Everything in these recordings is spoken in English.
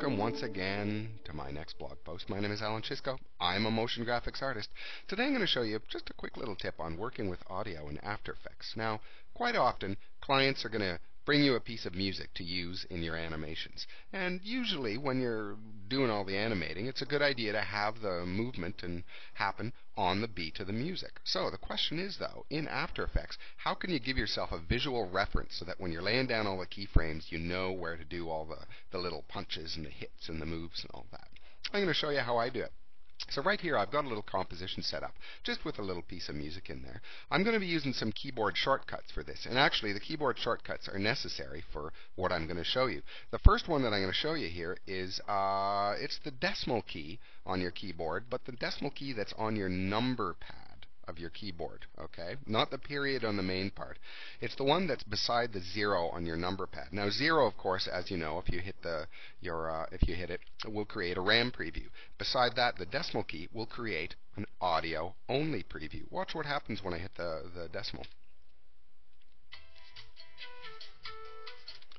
welcome once again to my next blog post. My name is Alan Chisco. I'm a motion graphics artist. Today I'm going to show you just a quick little tip on working with audio in After Effects. Now, quite often, clients are going to bring you a piece of music to use in your animations. And usually when you're doing all the animating, it's a good idea to have the movement and happen on the beat of the music. So the question is, though, in After Effects, how can you give yourself a visual reference so that when you're laying down all the keyframes, you know where to do all the little punches and the hits and the moves and all that? I'm going to show you how I do it. So right here I've got a little composition set up, just with a little piece of music in there. I'm going to be using some keyboard shortcuts for this, and actually the keyboard shortcuts are necessary for what I'm going to show you. The first one that I'm going to show you here is it's the decimal key on your keyboard, but the decimal key that's on your number pad of your keyboard, okay? Not the period on the main part. It's the one that's beside the 0 on your number pad. Now 0, of course, as you know, if you hit it will create a RAM preview. Beside that, the decimal key will create an audio only preview. Watch what happens when I hit the decimal.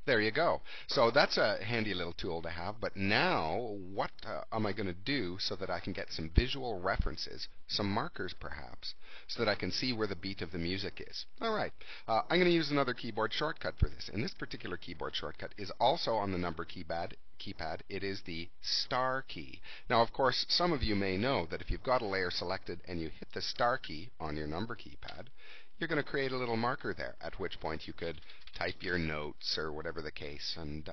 There you go. So that's a handy little tool to have. But now, what am I going to do so that I can get some visual references, some markers perhaps, so that I can see where the beat of the music is? All right. I'm going to use another keyboard shortcut for this. And this particular keyboard shortcut is also on the number keypad. It is the star key. Now, of course, some of you may know that if you've got a layer selected and you hit the star key on your number keypad, you're going to create a little marker there, at which point you could type your notes or whatever the case, and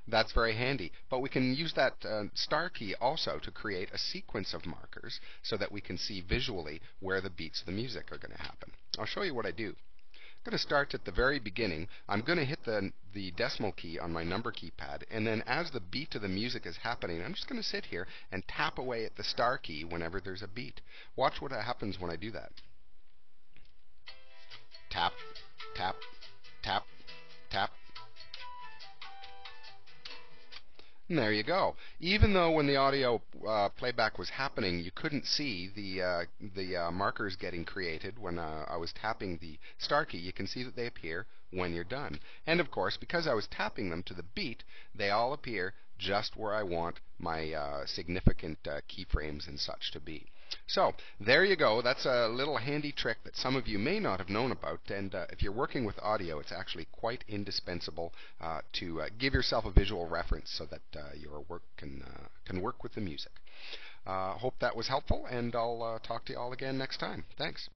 that's very handy. But we can use that star key also to create a sequence of markers so that we can see visually where the beats of the music are going to happen. I'll show you what I do. I'm going to start at the very beginning. I'm going to hit the decimal key on my number keypad, and then as the beat of the music is happening, I'm just going to sit here and tap away at the star key whenever there's a beat. Watch what happens when I do that. Tap, tap, tap, tap. And there you go. Even though when the audio playback was happening, you couldn't see the markers getting created when I was tapping the star key, you can see that they appear when you're done. And of course, because I was tapping them to the beat, they all appear just where I want my significant keyframes and such to be. So there you go. That's a little handy trick that some of you may not have known about, and if you're working with audio, it's actually quite indispensable to give yourself a visual reference so that your work can work with the music. Hope that was helpful, and I'll talk to you all again next time. Thanks.